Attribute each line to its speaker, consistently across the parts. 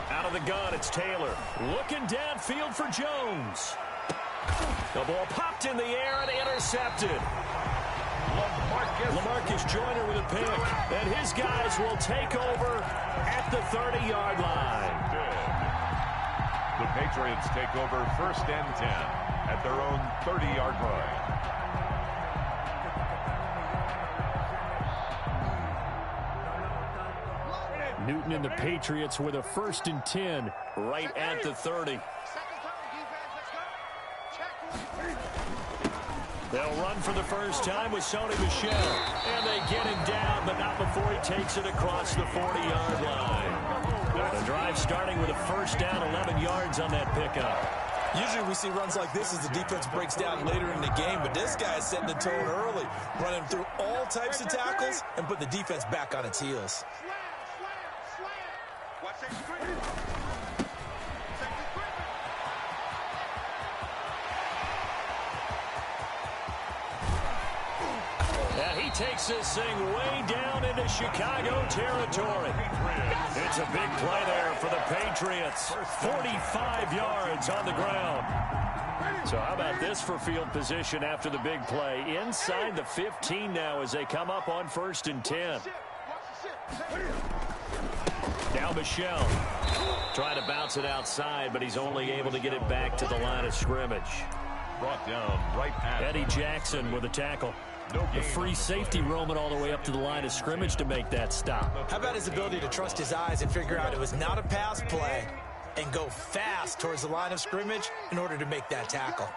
Speaker 1: Out of the gun, it's Taylor. Looking downfield for Jones. The ball popped in the air and intercepted. Lamarcus Joyner with a pick. And his guys will take over at the 30-yard line.
Speaker 2: The Patriots take over 1st and 10 at their own 30-yard line.
Speaker 1: Newton and the Patriots with a 1st and 10 right at the 30. They'll run for the first time with Sony Michel. And they get him down, but not before he takes it across the 40-yard line. The drive starting with a 1st down, 11 yards on that pickup.
Speaker 3: Usually we see runs like this as the defense breaks down later in the game, but this guy is setting the tone early, running through all types of tackles and put the defense back on its heels.
Speaker 1: And he takes this thing way down into Chicago territory. It's a big play there for the Patriots. 45 yards on the ground. So how about this for field position after the big play? Inside the 15 now as they come up on 1st and 10. Now Michel trying to bounce it outside, but he's only able to get it back to the line of scrimmage.
Speaker 2: Brought down right at
Speaker 1: Eddie Jackson with a tackle. The free safety roaming all the way up to the line of scrimmage to make that stop.
Speaker 3: How about his ability to trust his eyes and figure out it was not a pass play and go fast towards the line of scrimmage in order to make that tackle.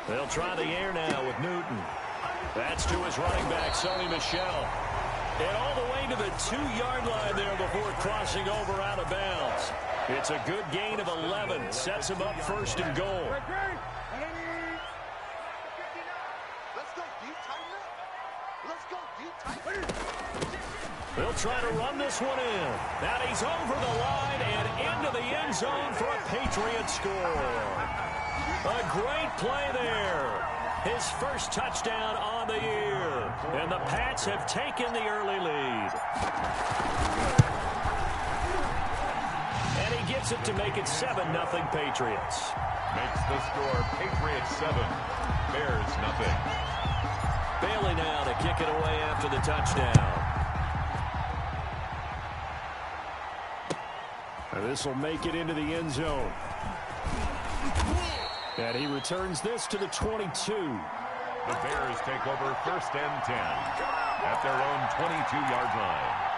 Speaker 1: They'll try the air now with Newton. That's to his running back, Sony Michel. And all the way to the 2-yard line there before crossing over out of bounds. It's a good gain of 11. Sets him up 1st and goal. They'll try to run this one in. Now he's over the line and into the end zone for a Patriot score. A great play there. His 1st touchdown on the year. And the Pats have taken the early lead. And he gets it to make it 7-0 Patriots.
Speaker 2: Makes the score Patriots 7, Bears nothing.
Speaker 1: Bailey now to kick it away after the touchdown. And this will make it into the end zone. And he returns this to the 22.
Speaker 2: The Bears take over 1st and 10 at their own 22-yard line.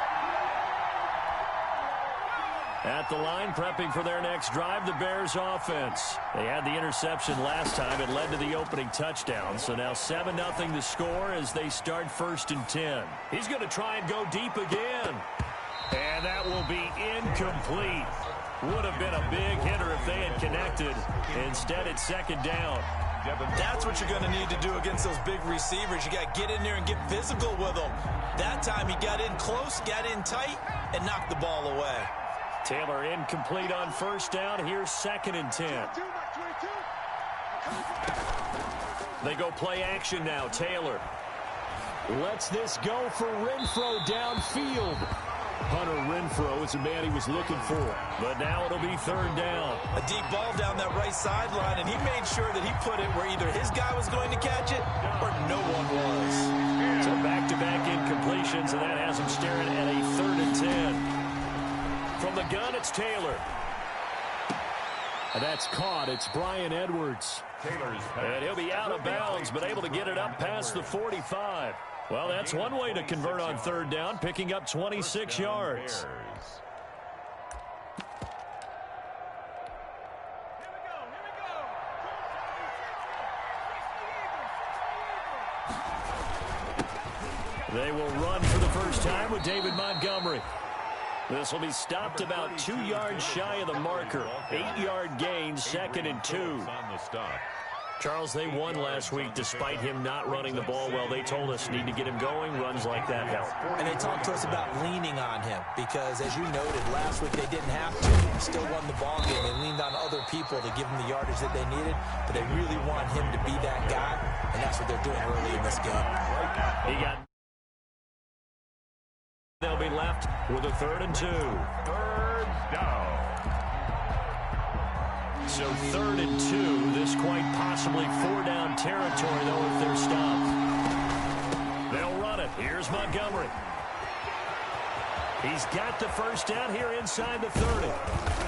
Speaker 1: At the line, prepping for their next drive, the Bears offense. They had the interception last time. It led to the opening touchdown. So now 7-0 the score as they start 1st and 10. He's going to try and go deep again. And that will be incomplete. Would have been a big hitter if they had connected. Instead, it's 2nd down.
Speaker 3: That's what you're going to need to do against those big receivers. You got to get in there and get physical with them. That time he got in close, got in tight, and knocked the ball away.
Speaker 1: Taylor incomplete on 1st down. Here's 2nd and 10. They go play action now. Taylor lets this go for Renfro downfield. Hunter Renfro is the man he was looking for. But now it'll be 3rd down.
Speaker 3: A deep ball down that right sideline, and he made sure that he put it where either his guy was going to catch it or no one was.
Speaker 1: So back-to-back incompletions, and that has him staring at a 3rd and 10. From the gun, it's Taylor. And that's caught. It's Brian Edwards. And he'll be out of bounds, but able to get it up past the 45. Well, that's one way to convert on 3rd down, picking up 26 yards. They will run for the first time with David Montgomery. This will be stopped about 2 yards shy of the marker. 8-yard gain, 2nd and 2. Charles, they won last week despite him not running the ball well. They told us need to get him going. Runs like that help.
Speaker 3: And they talked to us about leaning on him because, as you noted, last week they didn't have to. Still won the ball game. They leaned on other people to give them the yardage that they needed, but they really want him to be that guy, and that's what they're doing early in this game.
Speaker 1: He got be left with a 3rd and 2.
Speaker 2: Third down.
Speaker 1: So 3rd and 2. This quite possibly 4-down territory, though, if they're stopped. They'll run it. Here's Montgomery. He's got the first down here inside the 30.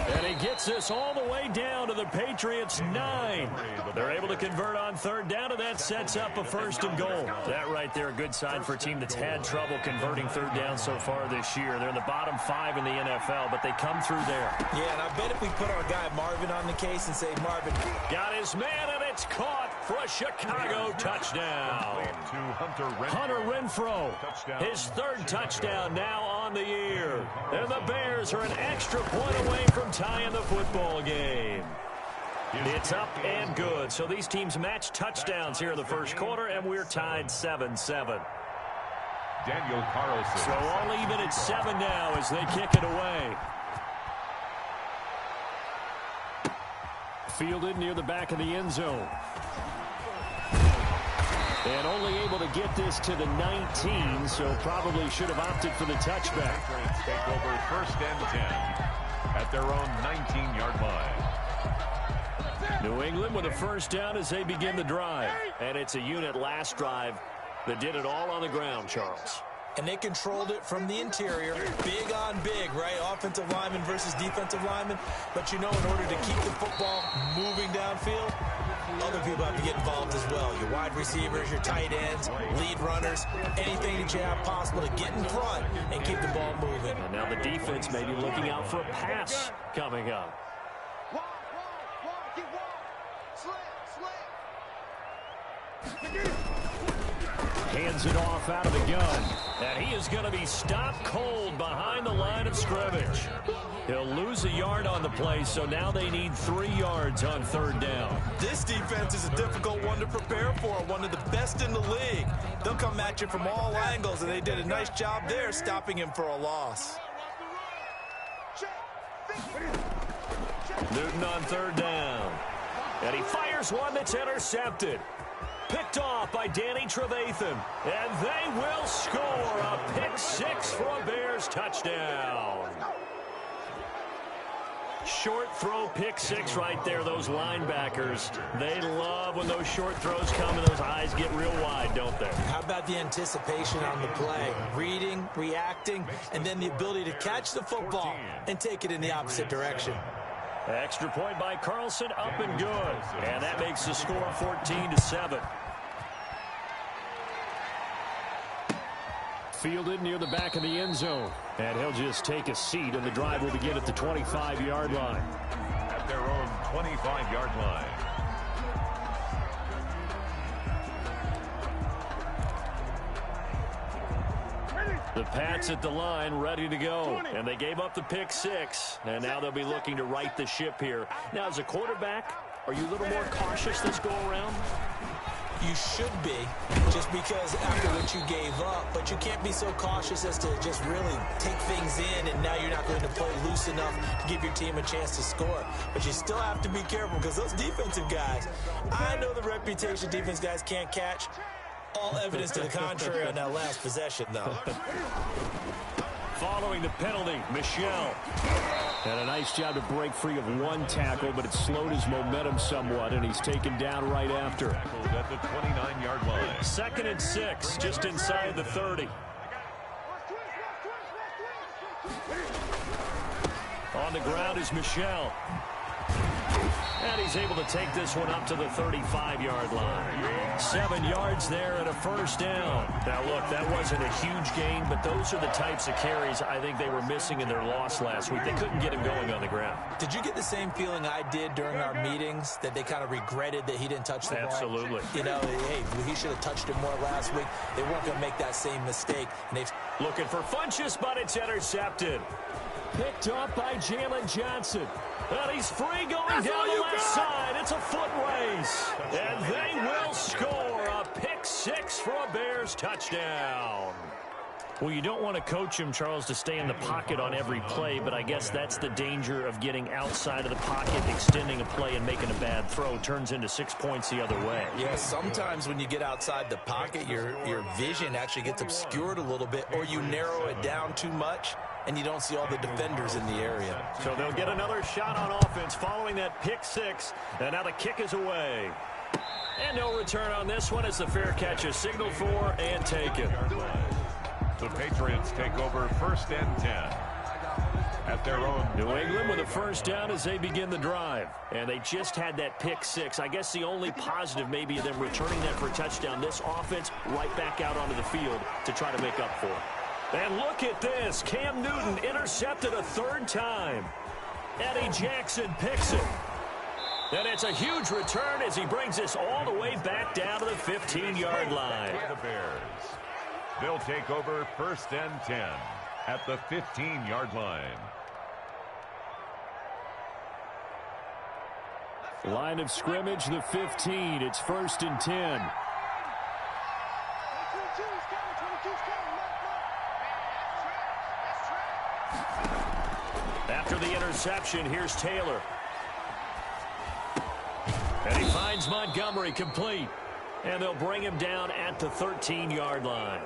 Speaker 1: And he gets this all the way down to the Patriots' 9. They're able to convert on 3rd down, and that sets up a 1st and goal. That right there, a good sign for a team that's had trouble converting 3rd down so far this year. They're in the bottom 5 in the NFL, but they come through there.
Speaker 3: Yeah, and I bet if we put our guy Marvin on the case and say, Marvin,
Speaker 1: got his man, and it's caught for a Chicago touchdown. Hunter Renfrow, his 3rd touchdown now on the year. And the Bears are an extra point away from tying the football game. It's up and good. So these teams match touchdowns here in the first quarter, and we're tied 7-7.
Speaker 2: Daniel Carlson.
Speaker 1: So all even at 7 now as they kick it away. Fielded near the back of the end zone. And only able to get this to the 19, so probably should have opted for the touchback.
Speaker 2: Patriots take over 1st and 10 at their own 19-yard line.
Speaker 1: New England with a 1st down as they begin the drive. And it's a unit last drive that did it all on the ground, Charles.
Speaker 3: And they controlled it from the interior. Big on big, right? Offensive lineman versus defensive lineman. But you know, in order to keep the football moving downfield, other people have to get involved as well. Your wide receivers, your tight ends, lead runners, anything that you have possible to get in front and keep the ball moving.
Speaker 1: And now the defense may be looking out for a pass coming up. Hands it off out of the gun. And he is going to be stopped cold behind the line of scrimmage. He'll lose a yard on the play, so now they need 3 yards on 3rd down.
Speaker 3: This defense is a difficult one to prepare for, one of the best in the league. They'll come at you from all angles, and they did a nice job there stopping him for a loss.
Speaker 1: Newton on 3rd down. And he fires one that's intercepted. Picked off by Danny Trevathan. And they will score a pick-6 for a Bears touchdown. Short throw, pick-6 right there. Those linebackers, they love when those short throws come and those eyes get real wide, don't they?
Speaker 3: How about the anticipation on the play? Reading, reacting, and then the ability to catch the football and take it in the opposite direction.
Speaker 1: Extra point by Carlson, up and good. And that makes the score 14-7. Fielded near the back of the end zone. And he'll just take a seat, and the drive will begin at the 25-yard line.
Speaker 2: At their own 25-yard line.
Speaker 1: The Pats at the line, ready to go. And they gave up the pick-6, and now they'll be looking to right the ship here. Now, as a quarterback, are you a little more cautious this go-around?
Speaker 3: You should be, just because after what you gave up, but you can't be so cautious as to just really take things in, and now you're not going to play loose enough to give your team a chance to score. But you still have to be careful, because those defensive guys, I know the reputation defense guys can't catch. All evidence to the contrary on that last possession, though.
Speaker 1: Following the penalty, Michel. And a nice job to break free of one tackle, but it slowed his momentum somewhat, and he's taken down right after.
Speaker 2: At the 29-yard line.
Speaker 1: 2nd and 6, just inside the 30. On the ground is Michel. And he's able to take this one up to the 35-yard line. 7 yards there and a 1st down. Now, look, that wasn't a huge gain, but those are the types of carries I think they were missing in their loss last week. They couldn't get him going on the ground.
Speaker 3: Did you get the same feeling I did during our meetings, that they kind of regretted that he didn't touch the ball?
Speaker 1: Absolutely.
Speaker 3: You know, hey, he should have touched it more last week. They weren't going to make that same mistake. And they've
Speaker 1: looking for Funchess, but it's intercepted. Picked up by Jalen Johnson. And he's free going down the left side. It's a foot race. And they will score a pick-6 for a Bears touchdown. Well, you don't want to coach him, Charles, to stay in the pocket on every play, but I guess that's the danger of getting outside of the pocket, extending a play, and making a bad throw. Turns into 6 points the other way.
Speaker 3: Yeah, sometimes when you get outside the pocket, your vision actually gets obscured a little bit, or you narrow it down too much, and you don't see all the defenders in the area.
Speaker 1: So they'll get another shot on offense following that pick six, and now the kick is away. And no return on this one as the fair catch is signaled for and taken.
Speaker 2: The Patriots take over 1st and 10 at their own.
Speaker 1: New England with a first down as they begin the drive. And they just had that pick six. I guess the only positive maybe of them returning that for a touchdown. This offense right back out onto the field to try to make up for it. And look at this. Cam Newton intercepted a third time. Eddie Jackson picks it. And it's a huge return as he brings this all the way back down to the 15-yard line.
Speaker 2: The Bears. They'll take over 1st and 10 at the 15-yard line.
Speaker 1: Line of scrimmage, the 15. It's 1st and 10. After the interception, here's Taylor. And he finds Montgomery complete. And they'll bring him down at the 13-yard line.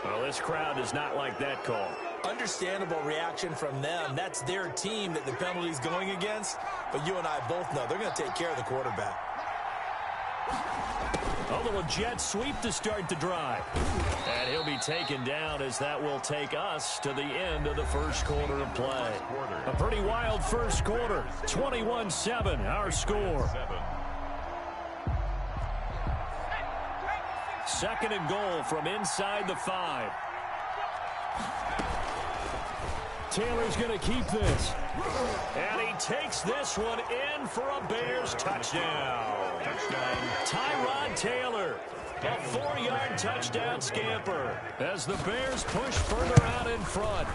Speaker 1: Well, this crowd does not like that call.
Speaker 3: Understandable reaction from them. That's their team that the penalty's going against. But you and I both know they're going to take care of the quarterback.
Speaker 1: A little jet sweep to start the drive. And he'll be taken down as that will take us to the end of the first quarter of play. A pretty wild first quarter. 21-7, our score. 2nd and goal from inside the 5. Taylor's going to keep this. And he takes this one in for a Bears touchdown. Tyrod Taylor, a 4-yard touchdown scamper as the Bears push further out in front.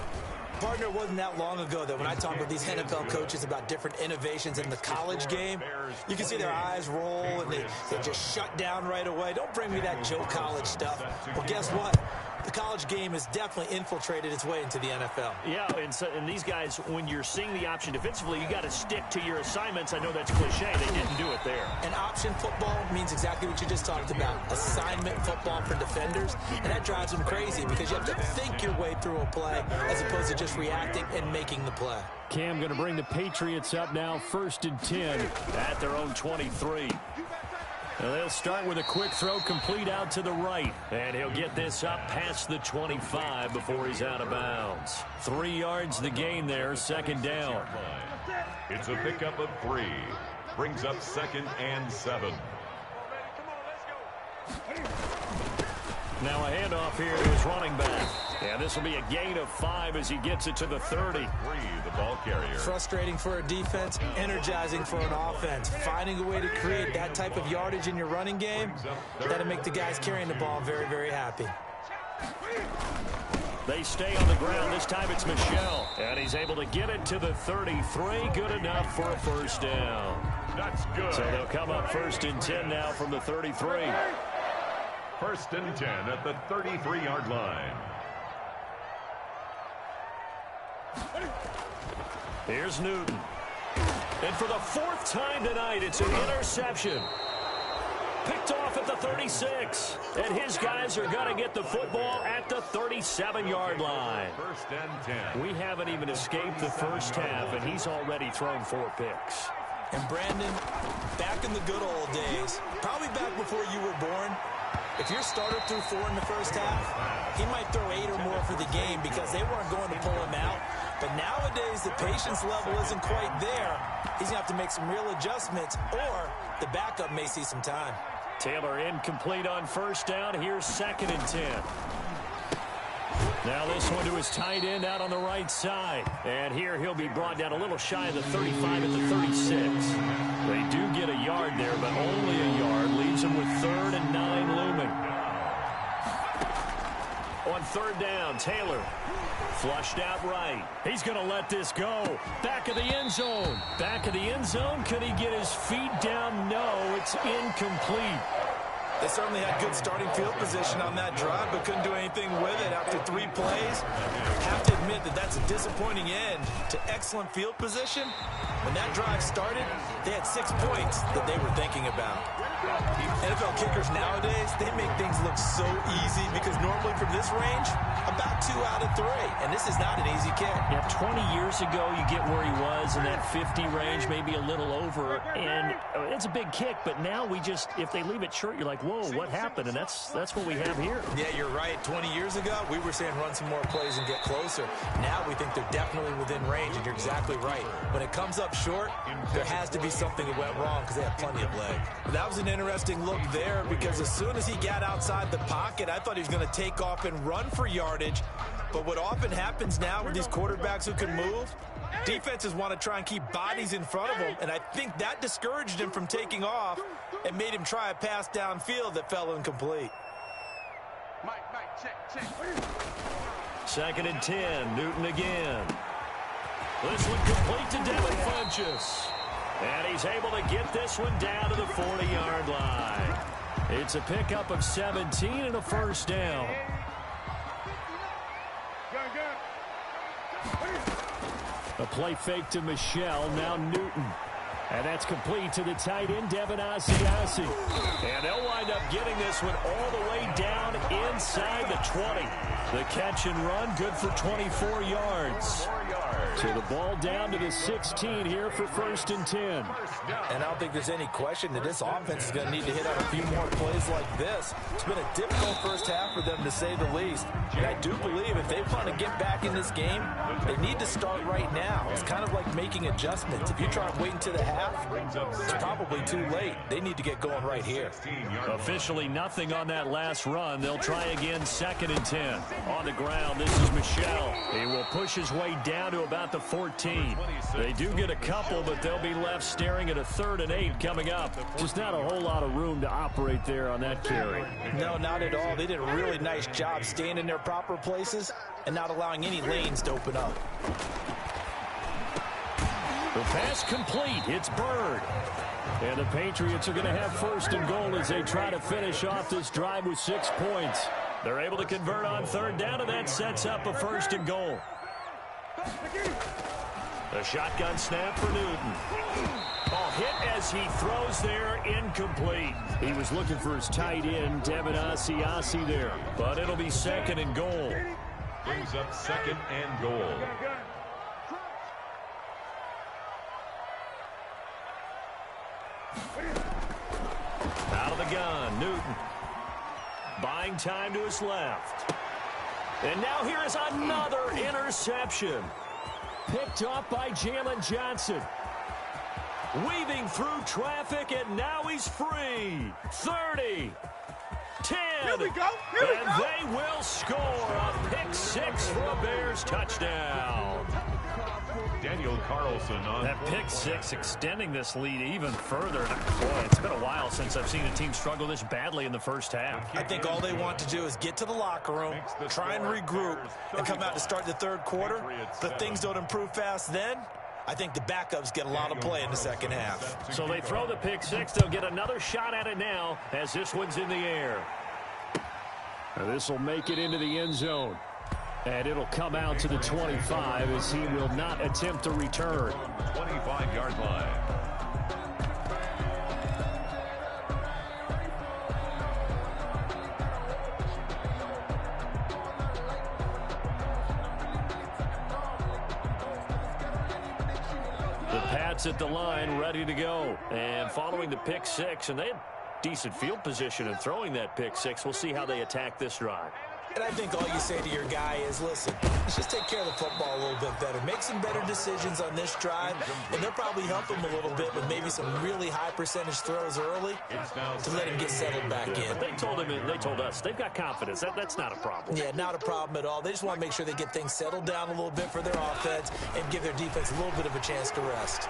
Speaker 3: Partner, it wasn't that long ago that when I talk with these NFL coaches about different innovations in the college game, you can see their eyes roll and they just shut down right away. Don't bring me that Joe College stuff. Well, guess what? The college game has definitely infiltrated its way into the NFL.
Speaker 1: Yeah, and these guys, when you're seeing the option defensively, you got to stick to your assignments. I know that's cliche. They didn't do it there.
Speaker 3: And option football means exactly what you just talked about. Assignment football for defenders. And that drives them crazy because you have to think your way through a play as opposed to just reacting and making the play.
Speaker 1: Cam going to bring the Patriots up now 1st and 10 at their own 23. Now they'll start with a quick throw complete out to the right. And he'll get this up past the 25 before he's out of bounds. 3 yards the gain there, 2nd down.
Speaker 2: It's a pickup of 3. Brings up 2nd and 7.
Speaker 1: Now a handoff here to his running back. And this will be a gain of 5 as he gets it to the 30.
Speaker 2: The ball carrier.
Speaker 3: Frustrating for a defense, energizing for an offense. Finding a way to create that type of yardage in your running game, that'll make the guys carrying the ball very, very happy.
Speaker 1: They stay on the ground. This time it's Michel. And he's able to get it to the 33. Good enough for a first down.
Speaker 2: That's good.
Speaker 1: So they'll come up 1st and 10 now from the 33.
Speaker 2: 1st and 10 at the 33-yard line.
Speaker 1: Here's Newton. And for the 4th time tonight, it's an interception. Picked off at the 36. And his guys are going to get the football at the 37-yard line.
Speaker 2: 1st and 10.
Speaker 1: We haven't even escaped the first half, and he's already thrown 4 picks.
Speaker 3: And Brandon, back in the good old days, probably back before you were born, if your starter threw 4 in the first half, he might throw 8 or more for the game because they weren't going to pull him out. But nowadays, the patience level isn't quite there. He's going to have to make some real adjustments, or the backup may see some time.
Speaker 1: Taylor incomplete on 1st down. Here's 2nd and 10. Now this one to his tight end out on the right side. And here he'll be brought down a little shy of the 35 at the 36. They do get a yard there, but only a yard. Leaves him with 3rd and 9 looming. On 3rd down, Taylor flushed out right. He's going to let this go. Back of the end zone. Back of the end zone. Could he get his feet down? No, it's incomplete.
Speaker 3: They certainly had good starting field position on that drive, but couldn't do anything with it after 3 plays. Have to admit that that's a disappointing end to excellent field position. When that drive started, they had 6 points that they were thinking about. NFL kickers nowadays, they make things look so easy because normally from this range, about 2 out of 3. And this is not an easy kick.
Speaker 1: Yeah, 20 years ago, you get where he was in that 50 range, maybe a little over. And it's a big kick, but now we just, if they leave it short, you're like, whoa, what happened? And that's what we have here.
Speaker 3: Yeah, you're right. 20 years ago, we were saying run some more plays and get closer. Now we think they're definitely within range, and you're exactly right. When it comes up short, there has to be something that went wrong because they have plenty of leg. That was an interesting look there because as soon as he got outside the pocket, I thought he was going to take off and run for yardage. But what often happens now with these quarterbacks who can move, defenses want to try and keep bodies in front of them, and I think that discouraged him from taking off and made him try a pass downfield that fell incomplete.
Speaker 2: Check.
Speaker 1: 2nd and 10, Newton again. This one complete to Devin Funchess. And he's able to get this one down to the 40-yard line. It's a pickup of 17 and a first down. A play fake to Michelle, now Newton. And that's complete to the tight end, Devin Asiasi. And they'll wind up getting this one all the way down inside the 20. The catch and run, good for 24 yards. So the ball down to the 16 here for 1st and 10.
Speaker 3: And I don't think there's any question that this offense is going to need to hit on a few more plays like this. It's been a difficult first half for them, to say the least. And I do believe if they want to get back in this game, they need to start right now. It's kind of like making adjustments. If you try and wait until the half, it's probably too late. They need to get going right here.
Speaker 1: Officially nothing on that last run. They'll try again, 2nd and 10. On the ground, this is Michelle. He will push his way down to about the 14. They do get a couple, but they'll be left staring at a 3rd and 8 coming up. Just not a whole lot of room to operate there on that carry.
Speaker 3: No, not at all. They did a really nice job staying in their proper places and not allowing any lanes to open up.
Speaker 1: The pass complete. It's Bird. And the Patriots are going to have 1st and goal as they try to finish off this drive with 6 points. They're able to convert on 3rd down, and that sets up a 1st and goal. A shotgun snap for Newton. Ball hit as he throws there, incomplete. He was looking for his tight end, Devin Asiasi there. But it'll be 2nd and goal.
Speaker 2: Brings up 2nd and goal.
Speaker 1: Out of the gun, Newton. Buying time to his left. And now here is another interception. Picked off by Jalen Johnson. Weaving through traffic, and now he's free. 30. 10.
Speaker 4: Here we go.
Speaker 1: And they will score a pick 6 for a Bears touchdown.
Speaker 2: Daniel Carlson on
Speaker 1: that pick 6 extending this lead even further. Boy, it's been a while since I've seen a team struggle this badly in the first half.
Speaker 3: I think all they want to do is get to the locker room, try and regroup, and come out to start the 3rd quarter. But things don't improve fast then. I think the backups get a lot of play in the 2nd half.
Speaker 1: So they throw the pick 6. They'll get another shot at it now as this one's in the air. This will make it into the end zone. And it'll come out to the 25 as he will not attempt to return.
Speaker 2: 25-yard line.
Speaker 1: The Pats at the line, ready to go. And following the pick 6, and they had decent field position in throwing that pick 6. We'll see how they attack this drive.
Speaker 3: And I think all you say to your guy is, listen, let's just take care of the football a little bit better. Make some better decisions on this drive, and they'll probably help him a little bit with maybe some really high percentage throws early to let him get settled back in.
Speaker 1: They told us they've got confidence. That's not a problem.
Speaker 3: Yeah, not a problem at all. They just want to make sure they get things settled down a little bit for their offense and give their defense a little bit of a chance to rest.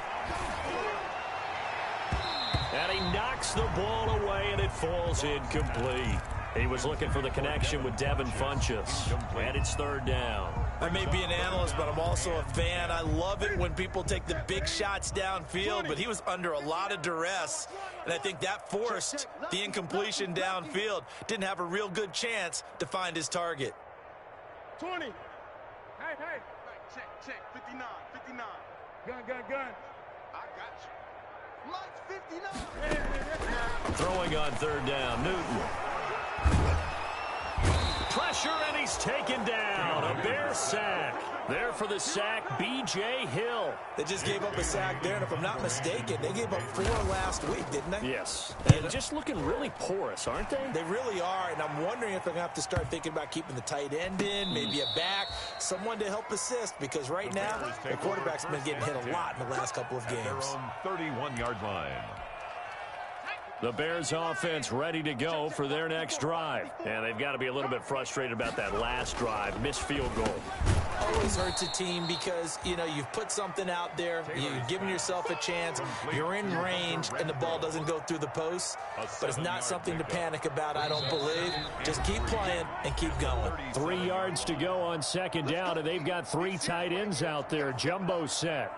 Speaker 1: And he knocks the ball away, and it falls incomplete. He was looking for the connection with Devin Funchess. And it's third down.
Speaker 3: I may be an analyst, but I'm also a fan. I love it when people take the big shots downfield, but he was under a lot of duress, and I think that forced the incompletion downfield. Didn't have a real good chance to find his target.
Speaker 4: 20. Hey. Check. 59. Gun. I got you. Mike's 59.
Speaker 1: Throwing on third down, Newton. Pressure, and he's taken down. A Bear sack. There for the sack, B.J. Hill.
Speaker 3: They just gave up a sack there, and if I'm not mistaken, they gave up 4 last week, didn't they?
Speaker 1: Yes. And just looking really porous, aren't they?
Speaker 3: They really are, and I'm wondering if they're going to have to start thinking about keeping the tight end in, maybe a back, someone to help assist, because right now, the quarterback's been getting hit a lot in the last couple of games.
Speaker 2: Their own 31-yard line.
Speaker 1: The Bears offense ready to go for their next drive. And they've got to be a little bit frustrated about that last drive, missed field goal.
Speaker 3: Always hurts a team because, you know, you've put something out there, you've given yourself a chance, you're in range, and the ball doesn't go through the post. But it's not something to panic about, I don't believe. Just keep playing and keep going.
Speaker 1: 3 yards to go on second down, and they've got 3 tight ends out there. Jumbo set.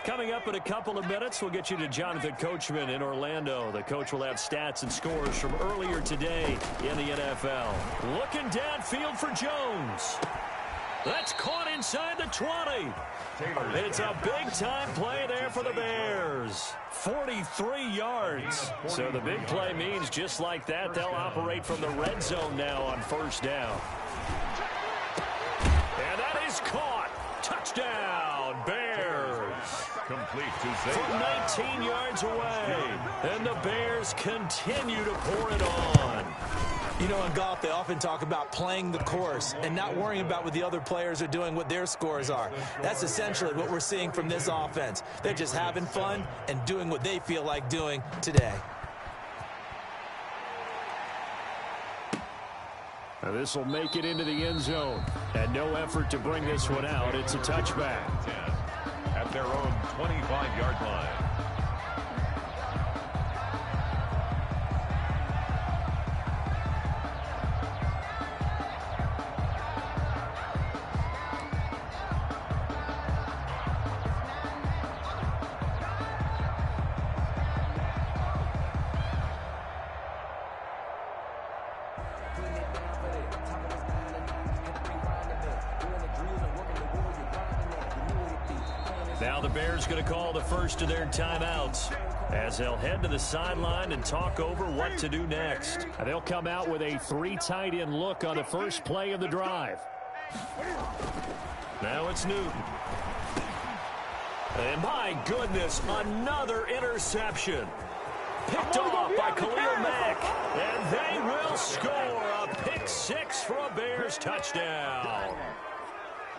Speaker 1: Coming up in a couple of minutes, we'll get you to Jonathan Coachman in Orlando. The coach will have stats and scores from earlier today in the NFL. Looking downfield for Jones. That's caught inside the 20. It's a big-time play there for the Bears. 43 yards. So the big play means just like that, they'll operate from the red zone now on first down. And that is caught. Touchdown, Bears.
Speaker 2: Complete to
Speaker 1: From 19 yards away. And the Bears continue to pour it on.
Speaker 3: You know, in golf, they often talk about playing the course and not worrying about what the other players are doing, what their scores are. That's essentially what we're seeing from this offense. They're just having fun and doing what they feel like doing today.
Speaker 1: Now this will make it into the end zone. And no effort to bring this one out. It's a touchback.
Speaker 2: at their own 25-yard line.
Speaker 1: Now the Bears going to call the first of their timeouts as they'll head to the sideline and talk over what to do next. And they'll come out with a 3 tight end look on the first play of the drive. Now it's Newton. And my goodness, another interception. Picked off by Khalil Mack. And they will score a pick 6 for a Bears touchdown.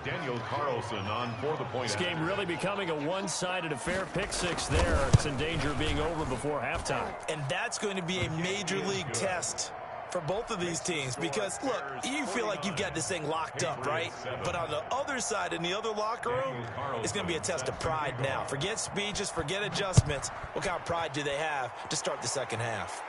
Speaker 2: Daniel Carlson on for the point.
Speaker 1: This game really becoming a one-sided affair. Pick 6 there. It's in danger of being over before halftime.
Speaker 3: And that's going to be a major league test for both of these teams because, look, you feel like you've got this thing locked up, right? But on the other side, in the other locker room, it's going to be a test of pride now. Forget speeches, forget adjustments. What kind of pride do they have to start the second half?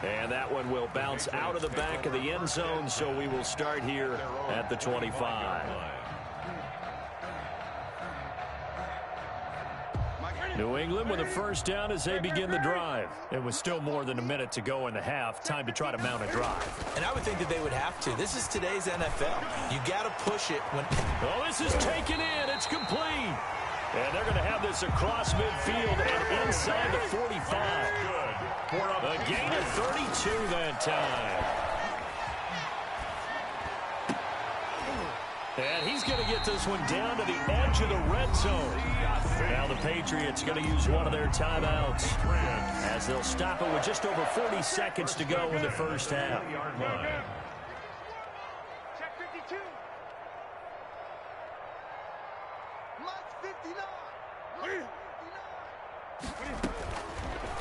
Speaker 1: And that one will bounce out of the back of the end zone, so we will start here at the 25. New England with a first down as they begin the drive. It was still more than a minute to go in the half. Time to try to mount a drive.
Speaker 3: And I would think that they would have to. This is today's NFL. You got to push it when...
Speaker 1: Oh, this is taken in. It's complete. And they're going to have this across midfield and inside the 45. A gain of 32 that time. And he's going to get this one down to the edge of the red zone. Now the Patriots going to use one of their timeouts as they'll stop it with just over 40 seconds to go in the first half.
Speaker 4: Check 52. Mike 59.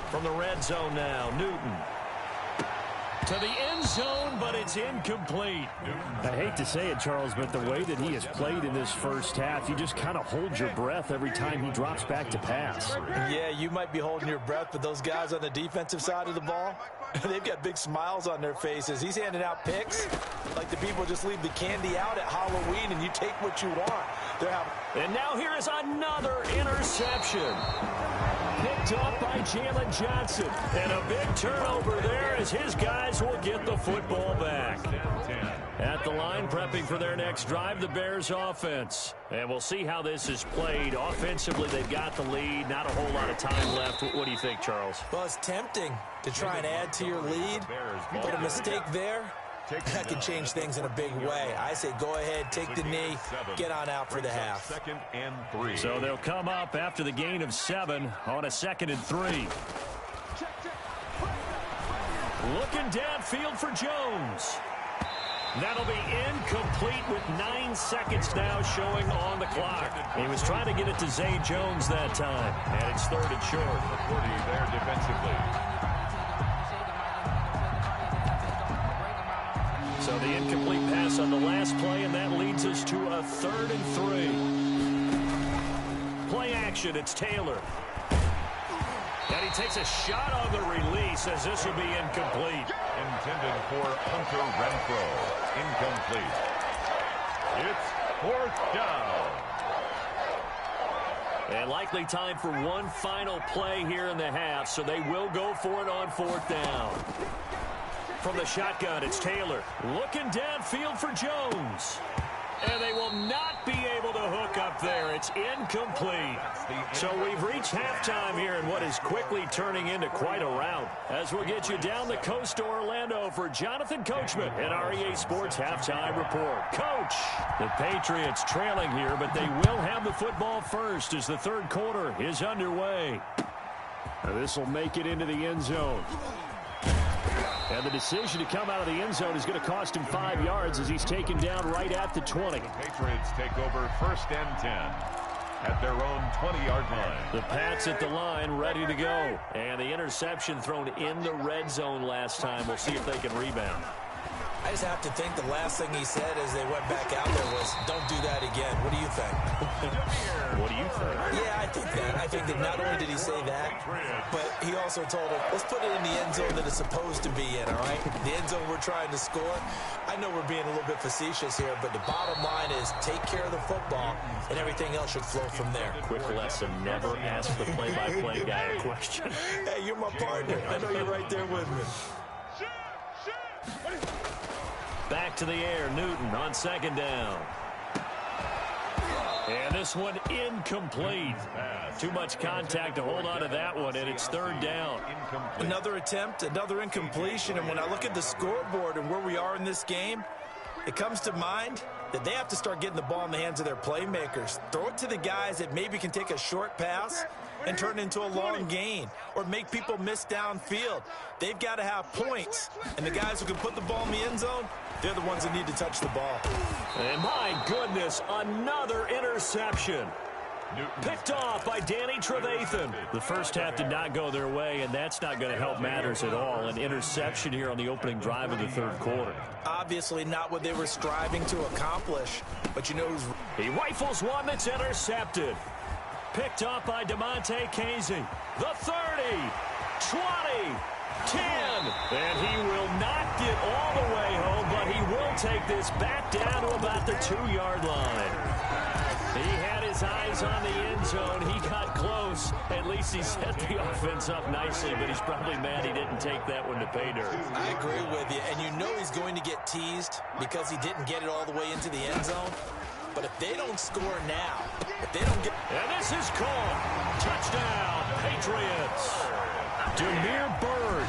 Speaker 1: From the red zone now, Newton. to the end zone, but it's incomplete. I hate to say it, Charles, but the way that he has played in this first half, you just kind of hold your breath every time he drops back to pass.
Speaker 3: Yeah, you might be holding your breath, but those guys on the defensive side of the ball, they've got big smiles on their faces. He's handing out picks like the people just leave the candy out at Halloween and you take what you want.
Speaker 1: And now here is another interception. Picked up by Jalen Johnson. And a big turnover there as his guys will get the football back. At the line, prepping for their next drive, the Bears offense. And we'll see how this is played. Offensively, they've got the lead. Not a whole lot of time left. What do you think, Charles?
Speaker 3: Well, it's tempting to try and add to your lead. But a mistake there, that could change things in a big way. I say go ahead, take the knee, get on out for the half.
Speaker 2: 2nd and 3.
Speaker 1: So they'll come up after the gain of 7 on a 2nd and 3. Looking downfield for Jones. That'll be incomplete with 9 seconds now showing on the clock. He was trying to get it to Zay Jones that time, and it's 3rd and short.
Speaker 2: 40 there defensively.
Speaker 1: So the incomplete pass on the last play, and that leads us to a 3rd and 3. Play action, it's Taylor. And he takes a shot on the release as this will be incomplete.
Speaker 2: Intended for Hunter Renfro. Incomplete. It's 4th down.
Speaker 1: And likely time for one final play here in the half, so they will go for it on 4th down. From the shotgun, it's Taylor. Looking downfield for Jones. And they will not be able to hook up there. It's incomplete. So we've reached halftime here in what is quickly turning into quite a rout. As we'll get you down the coast to Orlando for Jonathan Coachman at REA Sports Halftime Report. Coach, the Patriots trailing here, but they will have the football first as the 3rd quarter is underway. This will make it into the end zone. And the decision to come out of the end zone is going to cost him 5 yards as he's taken down right at the 20.
Speaker 2: The Patriots take over 1st and 10 at their own 20-yard line.
Speaker 1: The Pats at the line, ready to go. And the interception thrown in the red zone last time. We'll see if they can rebound.
Speaker 3: I just have to think the last thing he said as they went back out there was, don't do that again. What do you think?
Speaker 1: What do you think?
Speaker 3: Yeah, I think that. I think that not only did he say that, but he also told him, let's put it in the end zone that it's supposed to be in, all right? The end zone we're trying to score. I know we're being a little bit facetious here, but the bottom line is take care of the football, and everything else should flow from there.
Speaker 1: Quick lesson, never ask the play-by-play guy a question.
Speaker 3: Hey, you're my partner. I know you're right there with me.
Speaker 1: Back to the air, Newton on 2nd down. And this one incomplete. Too much contact to hold on to that one, and it's 3rd down.
Speaker 3: Another attempt, another incompletion, and when I look at the scoreboard and where we are in this game, it comes to mind that they have to start getting the ball in the hands of their playmakers. Throw it to the guys that maybe can take a short pass and turn it into a long gain or make people miss downfield. They've got to have points, and the guys who can put the ball in the end zone, they're the ones that need to touch the ball.
Speaker 1: And my goodness, another interception. Picked off by Danny Trevathan. The first half did not go their way, and that's not going to help matters at all. An interception here on the opening drive of the 3rd quarter.
Speaker 3: Obviously not what they were striving to accomplish, but you know who's...
Speaker 1: He rifles one that's intercepted. Picked up by DeMonte Casey. The 30, 20, 10. And he will not get all the way home, but he will take this back down to about the 2-yard line. He had his eyes on the end zone. He got close. At least he set the offense up nicely, but he's probably mad he didn't take that one to pay dirt.
Speaker 3: I agree with you, and you know he's going to get teased because he didn't get it all the way into the end zone. But if they don't score now, if they don't get...
Speaker 1: And this is called. Touchdown, Patriots. Demir Bird,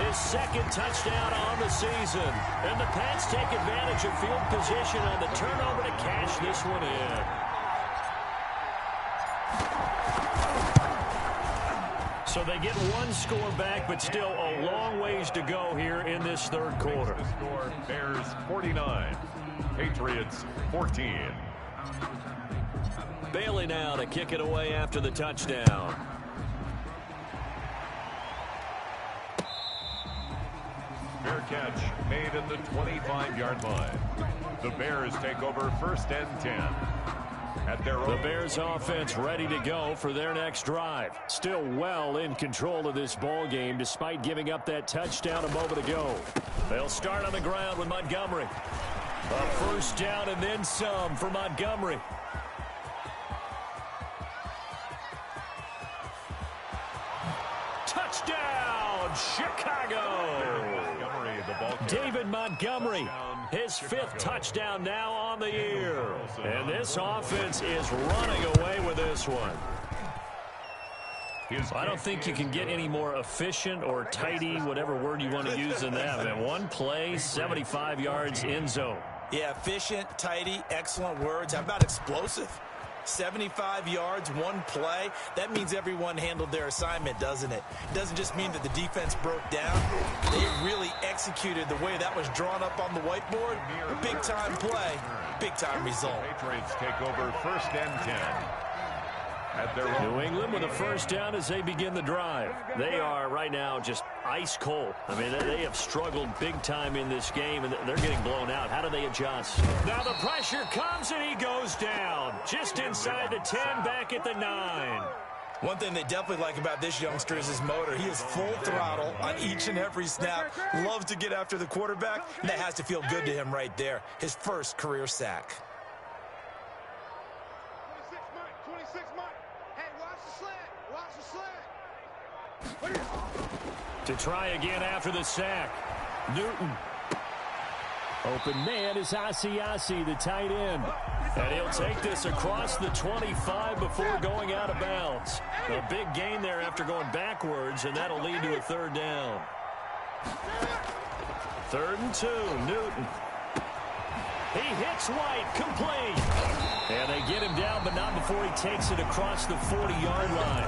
Speaker 1: his 2nd touchdown on the season. And the Pats take advantage of field position on the turnover to cash this one in. So they get one score back, but still a long ways to go here in this 3rd quarter.
Speaker 2: The score, Bears 49, Patriots 14.
Speaker 1: Bailey now to kick it away after the touchdown.
Speaker 2: Fair catch made at the 25-yard line. The Bears take over first and 10.
Speaker 1: The Bears offense ready to go for their next drive. Still well in control of this ball game despite giving up that touchdown a moment ago. They'll start on the ground with Montgomery. A first down and then some for Montgomery. Touchdown, Chicago! David Montgomery, his fifth touchdown now on the year. And this offense is running away with this one. I don't think you can get any more efficient or tidy, whatever word you want to use in that. And one play, 75 yards, end zone.
Speaker 3: Yeah, efficient, tidy, excellent words. How about explosive? 75 yards, one play. That means everyone handled their assignment, doesn't it? It doesn't just mean that the defense broke down. They really executed the way that was drawn up on the whiteboard. Big-time play, big-time result.
Speaker 2: Patriots take over first and 10.
Speaker 1: New England with a first down as they begin the drive. They are right now just ice cold. I mean, they have struggled big time in this game, and they're getting blown out. How do they adjust? Now the pressure comes, and he goes down. Just inside the 10, back at the 9.
Speaker 3: One thing they definitely like about this youngster is his motor. He is full throttle on each and every snap. Loves to get after the quarterback, and that has to feel good to him right there. His first career sack.
Speaker 4: 26 Mike. Hey, watch the slant. Watch the slant.
Speaker 1: To try again after the sack. Newton. Open man is Asiasi, the tight end. And he'll take this across the 25 before going out of bounds. A big gain there after going backwards, and that'll lead to a third down. 3rd and 2, Newton. He hits White, complete. And they get him down, but not before he takes it across the 40-yard line.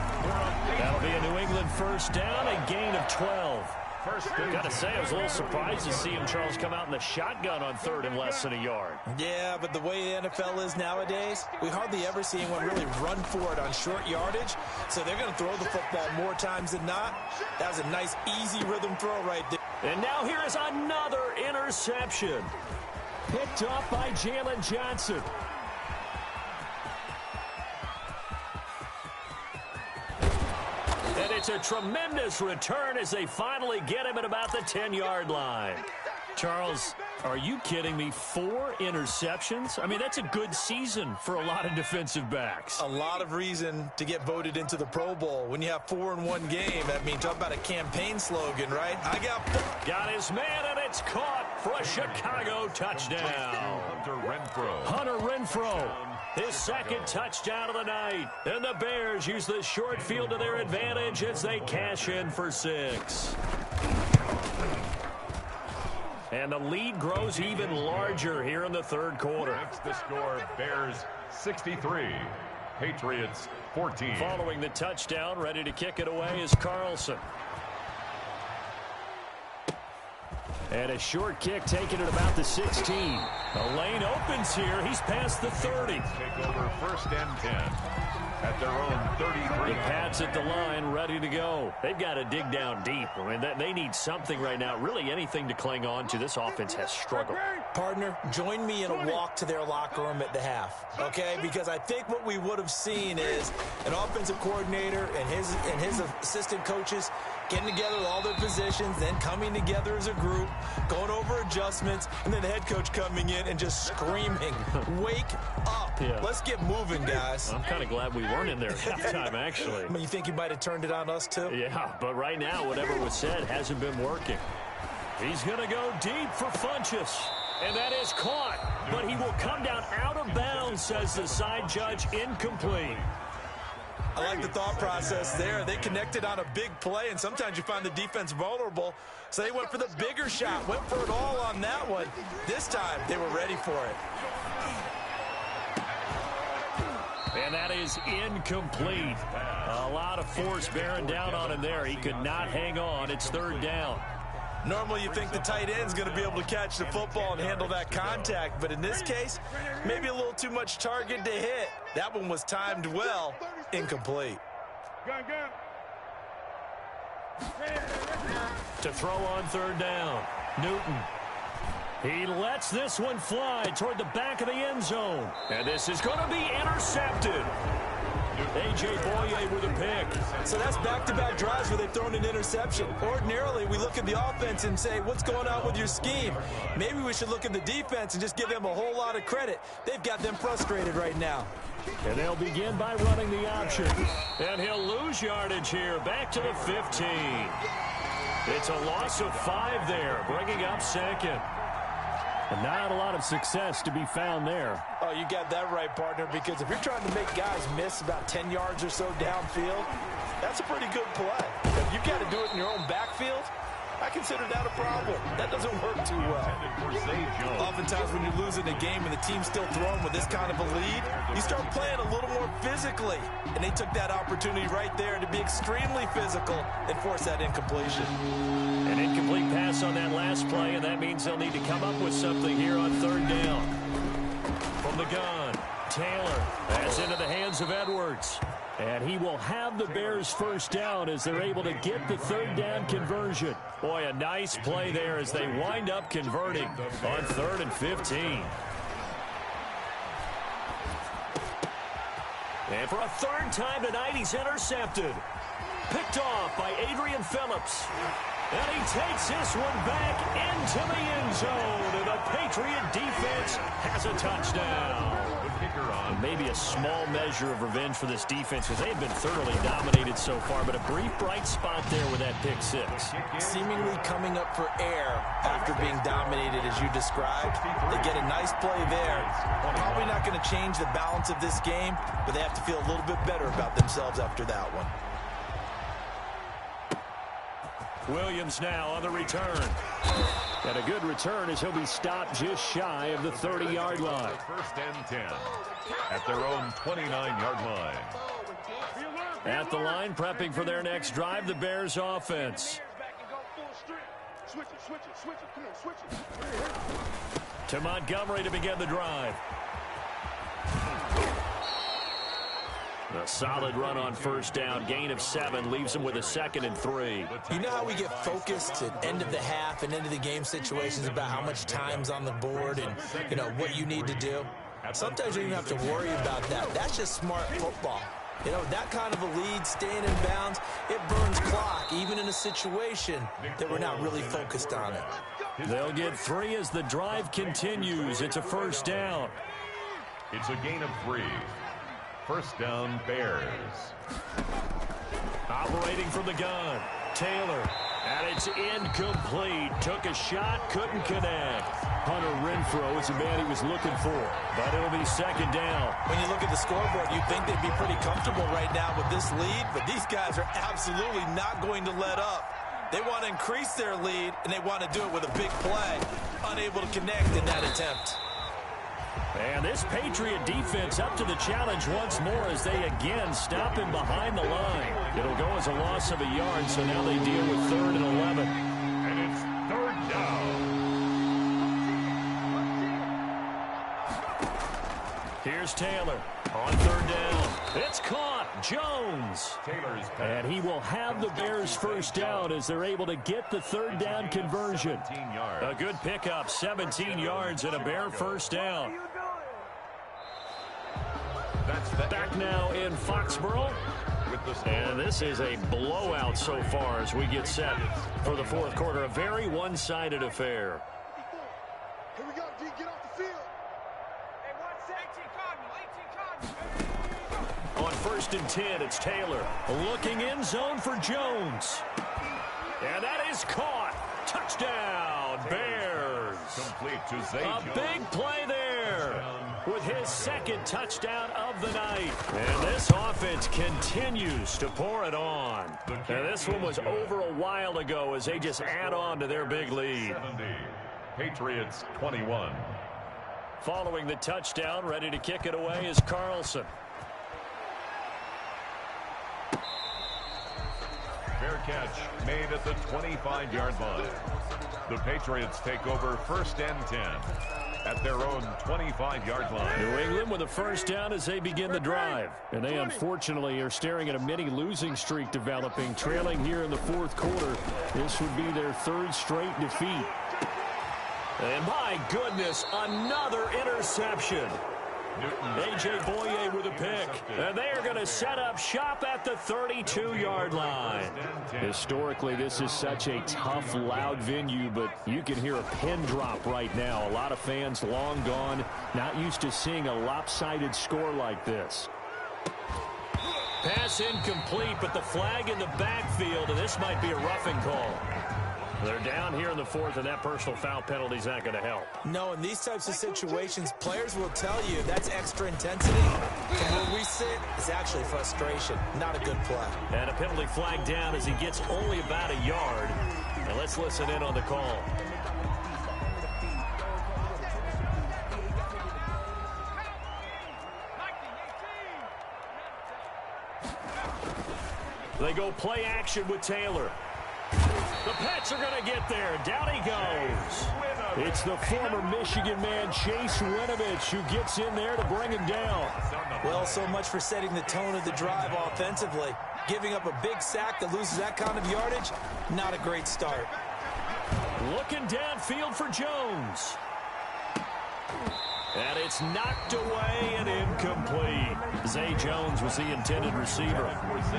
Speaker 1: That'll be a New England first down, a gain of 12. Got to say, I was a little surprised to see him, Charles, come out in the shotgun on 3rd and less than a yard.
Speaker 3: Yeah, but the way the NFL is nowadays, we hardly ever see anyone really run for it on short yardage. So they're going to throw the football more times than not. That was a nice, easy rhythm throw right there.
Speaker 1: And now here is another interception. Picked off by Jalen Johnson. And it's a tremendous return as they finally get him at about the 10-yard line. Charles, are you kidding me? 4 interceptions? I mean, that's a good season for a lot of defensive backs.
Speaker 3: A lot of reason to get voted into the Pro Bowl. When you have 4 in one game, I mean, talk about a campaign slogan, right? I got 4.
Speaker 1: Got his man, and it's caught for a Chicago touchdown. Hunter Renfrow. His second touchdown of the night. And the Bears use the short field to their advantage as they cash in for 6. And the lead grows even larger here in the 3rd quarter.
Speaker 2: That's the score. Bears 63. Patriots 14.
Speaker 1: Following the touchdown, ready to kick it away is Carlson. And a short kick taken at about the 16. The lane opens here. He's past the 30.
Speaker 2: Take over first and 10 at their own 33.
Speaker 1: The Pats at the line ready to go. They've got to dig down deep. I mean, they need something right now, really anything to cling on to. This offense has struggled.
Speaker 3: Partner, join me in a walk to their locker room at the half, okay? Because I think what we would have seen is an offensive coordinator and his assistant coaches getting together with all their positions, then coming together as a group, going over adjustments, and then the head coach coming in and just screaming, wake up. Yeah. Let's get moving, guys.
Speaker 1: I'm kind of glad we weren't in there at halftime, actually.
Speaker 3: I mean, you think you might have turned it on us, too?
Speaker 1: Yeah, but right now, whatever was said hasn't been working. He's going to go deep for Funchess. And that is caught, but he will come down out of bounds, says the side judge, incomplete.
Speaker 3: I like the thought process there. They connected on a big play, and sometimes you find the defense vulnerable. So they went for the bigger shot, went for it all on that one. This time, they were ready for it.
Speaker 1: And that is incomplete. A lot of force bearing down on him there. He could not hang on. It's 3rd down.
Speaker 3: Normally you think the tight end's going to be able to catch the football and handle that contact, but in this case, maybe a little too much target to hit. That one was timed well, incomplete.
Speaker 1: To throw on 3rd down. Newton. He lets this one fly toward the back of the end zone. And this is going to be intercepted. A.J. Boye with a pick.
Speaker 3: So that's back-to-back drives where they've thrown an interception. Ordinarily, we look at the offense and say, what's going on with your scheme? Maybe we should look at the defense and just give them a whole lot of credit. They've got them frustrated right now.
Speaker 1: And they'll begin by running the option. And he'll lose yardage here. Back to the 15. It's a loss of 5 there, bringing up second. And not a lot of success to be found there.
Speaker 3: Oh, you got that right, partner, because if you're trying to make guys miss about 10 yards or so downfield, that's a pretty good play. If you've got to do it in your own backfield, I consider that a problem. That doesn't work too well. Oftentimes when you're losing a game and the team's still throwing with this kind of a lead, you start playing a little more physically. And they took that opportunity right there to be extremely physical and force that incompletion.
Speaker 1: An incomplete pass on that last play, and that means they'll need to come up with something here on third down. From the gun, Taylor. That's into the hands of Edwards. And he will have the Bears first down as they're able to get the third down conversion. Boy, a nice play there as they wind up converting on 3rd and 15. And for a third time tonight, he's intercepted. Picked off by Adrian Phillips. And he takes this one back into the end zone. And the Patriot defense has a touchdown. Maybe a small measure of revenge for this defense because they have been thoroughly dominated so far, but a brief bright spot there with that pick 6.
Speaker 3: Seemingly coming up for air after being dominated as you described. They get a nice play there. Probably not going to change the balance of this game, but they have to feel a little bit better about themselves after that one.
Speaker 1: Williams now on the return. And a good return as he'll be stopped just shy of the 30-yard line.
Speaker 2: 1st and 10 at their own 29-yard line.
Speaker 1: At the line, prepping for their next drive, the Bears offense. To Montgomery to begin the drive. A solid run on first down. Gain of 7 leaves them with a 2nd and 3.
Speaker 3: You know how we get focused at end of the half and end of the game situations about how much time's on the board and, you know, what you need to do? Sometimes you don't even have to worry about that. That's just smart football. You know, that kind of a lead, staying in bounds, it burns clock, even in a situation that we're not really focused on it.
Speaker 1: They'll get 3 as the drive continues. It's a first down.
Speaker 2: It's a gain of 3. First down, Bears.
Speaker 1: Operating from the gun, Taylor. And it's incomplete. Took a shot, couldn't connect. Hunter Renfrow is the man he was looking for. But it'll be 2nd down.
Speaker 3: When you look at the scoreboard, you'd think they'd be pretty comfortable right now with this lead. But these guys are absolutely not going to let up. They want to increase their lead, and they want to do it with a big play. Unable to connect in that attempt.
Speaker 1: And this Patriot defense up to the challenge once more as they again stop him behind the line. It'll go as a loss of a yard, so now they deal with 3rd and 11.
Speaker 2: And it's 3rd down.
Speaker 1: Here's Taylor on 3rd down. It's caught. Jones. And he will have the Bears first down as they're able to get the 3rd down conversion. A good pickup, 17 yards and a Bear first down. Back now in Foxborough. And this is a blowout so far as we get set for the 4th quarter. A very one-sided affair.
Speaker 4: Here we go, D, get off the field.
Speaker 1: On 1st and 10, it's Taylor. Looking in zone for Jones. And that is caught. Touchdown, Bears.
Speaker 2: Complete to Zay
Speaker 1: A
Speaker 2: Jones.
Speaker 1: big play there with his 2nd touchdown of the night. And this offense continues to pour it on. And this one was over a while ago as they just add on to their big lead.
Speaker 2: 70. Patriots 21.
Speaker 1: Following the touchdown, ready to kick it away is Carlson.
Speaker 2: Fair catch made at the 25-yard line. The Patriots take over 1st and 10 at their own 25-yard line.
Speaker 1: New England with a first down as they begin the drive. And they unfortunately are staring at a mini losing streak developing, trailing here in the fourth quarter. This would be their third straight defeat. And my goodness, another interception. A.J. Boye with a pick. And they are going to set up shop at the 32-yard line. Historically, this is such a tough, loud venue, but you can hear a pin drop right now. A lot of fans long gone, not used to seeing a lopsided score like this. Pass incomplete, but the flag in the backfield, and this might be a roughing call. They're down here in the fourth, and that personal foul penalty is not going to help.
Speaker 3: No, in these types of situations, players will tell you that's extra intensity. From where we sit, it's actually frustration. Not a good play.
Speaker 1: And a penalty flag down as he gets only about a yard. And let's listen in on the call. They go play action with Taylor. The Pats are going to get there. Down he goes. It's the former Michigan man, Chase Winovich, who gets in there to bring him down.
Speaker 3: Well, so much for setting the tone of the drive offensively. Giving up a big sack that loses that kind of yardage, not a great start.
Speaker 1: Looking downfield for Jones. And it's knocked away and incomplete. Zay Jones was the intended receiver.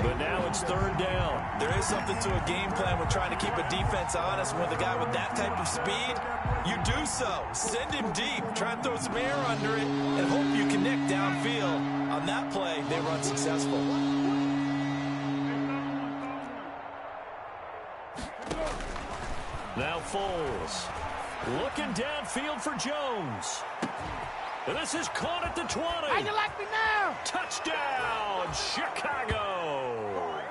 Speaker 1: But now it's third down.
Speaker 3: There is something to a game plan with trying to keep a defense honest. With a guy with that type of speed, you do so. Send him deep. Try and throw some air under it and hope you connect downfield. On that play, they were unsuccessful.
Speaker 1: Now Foles. Looking downfield for Jones. And this is caught at the 20.
Speaker 4: How you like me now?
Speaker 1: Touchdown, Chicago.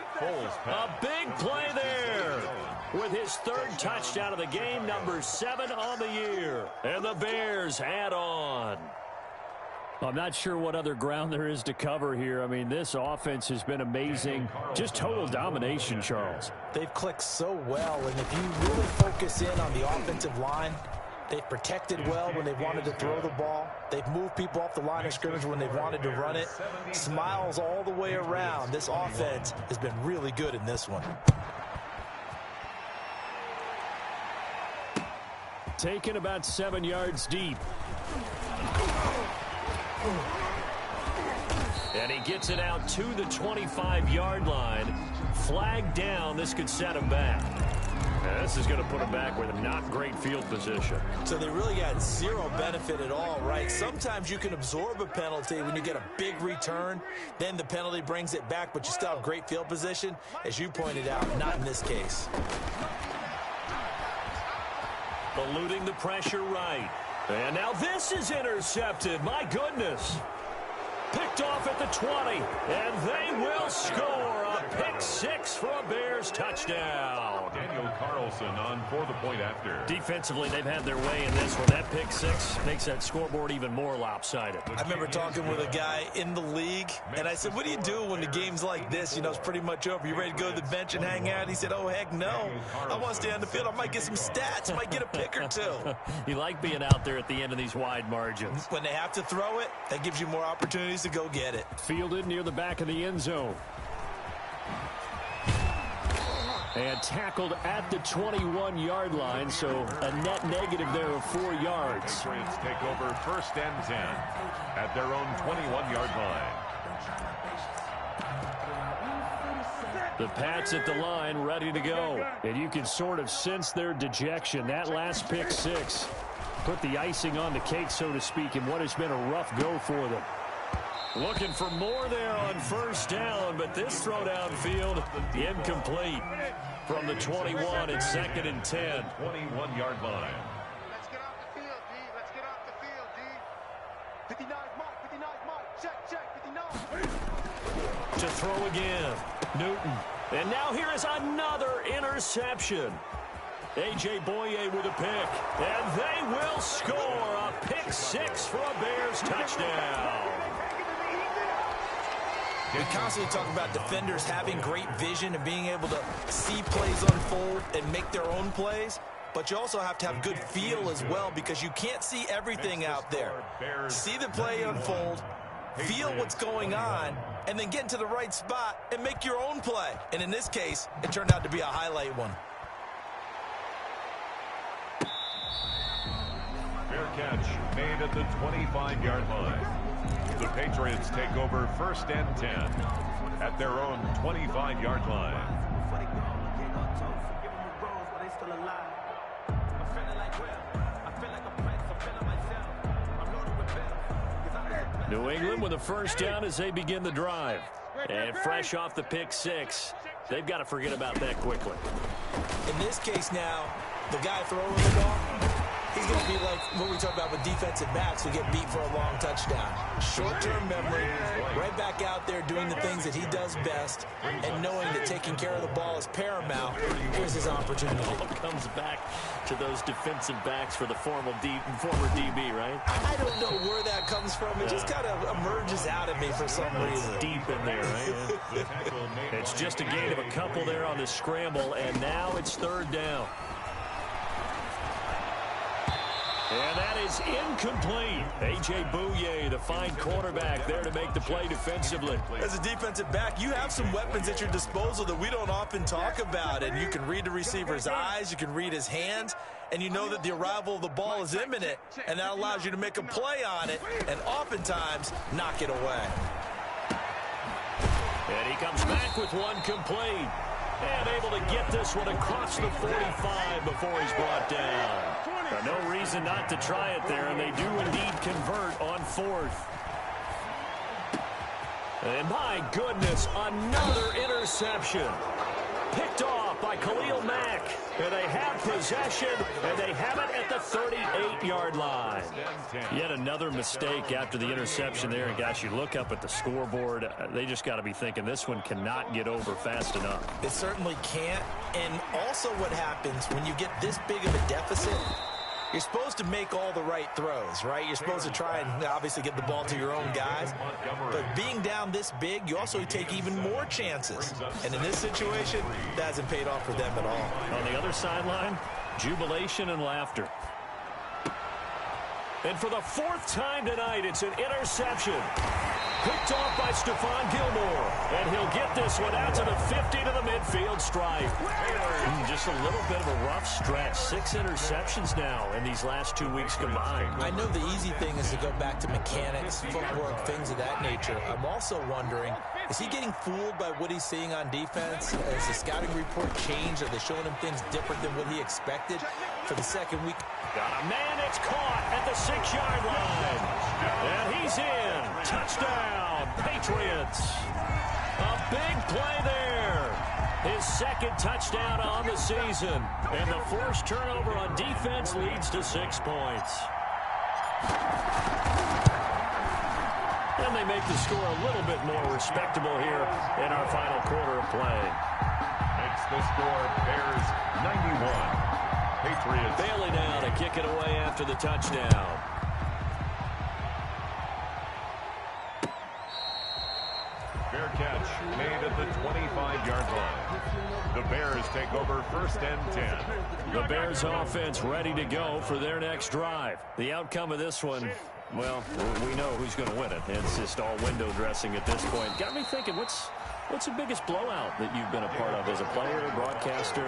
Speaker 1: A big play there with his third touchdown of the game, number 7 on the year. And the Bears add on. I'm not sure what other ground there is to cover here. I mean, this offense has been amazing. Just total domination, Charles.
Speaker 3: They've clicked so well, and if you really focus in on the offensive line, they've protected well when they've wanted to throw the ball. They've moved people off the line of scrimmage when they've wanted to run it. Smiles all the way around. This offense has been really good in this one.
Speaker 1: Taken about 7 yards deep. And he gets it out to the 25-yard line. Flag down. This could set him back. And this is going to put him back with a not great field position.
Speaker 3: So they really got zero benefit at all, right? Sometimes you can absorb a penalty when you get a big return. Then the penalty brings it back, but you still have great field position. As you pointed out, not in this case.
Speaker 1: Eluding the pressure right. And now this is intercepted. My goodness. Picked off at the 20. And they will score a pick 6 for a Bears touchdown.
Speaker 2: Daniel Carlson on for the point after.
Speaker 1: Defensively, they've had their way in this one. That pick 6 makes that scoreboard even more lopsided.
Speaker 3: I remember talking with a guy in the league, and I said, what do you do when the game's like this? You know, it's pretty much over. You ready to go to the bench and hang out? He said, oh, heck no. I want to stay on the field. I might get some stats. I might get a pick or two.
Speaker 1: You like being out there at the end of these wide margins.
Speaker 3: When they have to throw it, that gives you more opportunities to go get it.
Speaker 1: Fielded near the back of the end zone. And tackled at the 21-yard line, so a net negative there of 4 yards.
Speaker 2: Patriots take over first and 10 at their own 21-yard line.
Speaker 1: The Pats at the line ready to go. And you can sort of sense their dejection. That last pick 6 put the icing on the cake, so to speak, in what has been a rough go for them. Looking for more there on first down, but this throw downfield incomplete from the 21 and 2nd and 10.
Speaker 2: 21-yard line.
Speaker 4: Let's get off the field, D. Let's get off the field, D. 59 mark, 59 mark. Check, 59.
Speaker 1: To throw again, Newton. And now here is another interception. A.J. Boye with a pick. And they will score a pick 6 for a Bears touchdown.
Speaker 3: We constantly talk about defenders having great vision and being able to see plays unfold and make their own plays. but you also have to have good feel as well because you can't see everything out there. See the play unfold, feel what's going on, and then get into the right spot and make your own play. And in this case, it turned out to be a highlight one.
Speaker 2: Fair catch made at the 25-yard line. The Patriots take over 1st and 10 at their own 25-yard line.
Speaker 1: New England with a first down as they begin the drive. And fresh off the pick six, they've got to forget about that quickly.
Speaker 3: In this case now, the guy throwing the ball, he's going to be like what we talked about with defensive backs who get beat for a long touchdown. Short-term memory, right back out there doing the things that he does best, and knowing that taking care of the ball is paramount. Here's his opportunity.
Speaker 1: It all comes back to those defensive backs for the former DB, right?
Speaker 3: I don't know where that comes from. It just kind of emerges out of me for some reason.
Speaker 1: It's deep in there, right? It's just a gain of a couple there on the scramble, and now it's 3rd down. And that is incomplete. A.J. Bouye, the fine quarterback, there to make the play defensively.
Speaker 3: As a defensive back, you have some weapons at your disposal that we don't often talk about. And you can read the receiver's eyes, you can read his hands, and you know that the arrival of the ball is imminent. And that allows you to make a play on it and oftentimes knock it away.
Speaker 1: And he comes back with one complete. And able to get this one across the 45 before he's brought down. No reason not to try it there, and they do indeed convert on 4th. And my goodness, another interception. Picked off by Khalil Mack. And they have possession, and they have it at the 38-yard line. Yet another mistake after the interception there. And, gosh, you look up at the scoreboard, they just got to be thinking this one cannot get over fast enough.
Speaker 3: It certainly can't. And also what happens when you get this big of a deficit, you're supposed to make all the right throws, right? You're supposed to try and obviously get the ball to your own guys. But being down this big, you also take even more chances. And in this situation, that hasn't paid off for them at all.
Speaker 1: On the other sideline, jubilation and laughter. And for the 4th time tonight, it's an interception. Picked off by Stephon Gilmore. And he'll get this one out to the 50 to the midfield stripe. Just a little bit of a rough stretch. 6 interceptions now in these last 2 weeks combined.
Speaker 3: I know the easy thing is to go back to mechanics, footwork, things of that nature. I'm also wondering, is he getting fooled by what he's seeing on defense? Has the scouting report changed? Are they showing him things different than what he expected for the second week?
Speaker 1: Got a man, it's caught at the 6-yard line. And he's in. Touchdown, Patriots. A big play there. His 2nd touchdown on the season. And the first turnover on defense leads to 6 points. And they make the score a little bit more respectable here in our final quarter of play.
Speaker 2: Makes the score Bears 91. Patriots.
Speaker 1: Bailey now to kick it away after the touchdown.
Speaker 2: Fair catch made at the 25-yard line. The Bears take over 1st and 10.
Speaker 1: The Bears offense ready to go for their next drive. The outcome of this one, well, we know who's going to win it. It's just all window dressing at this point. Got me thinking, what's the biggest blowout that you've been a part of as a player, broadcaster?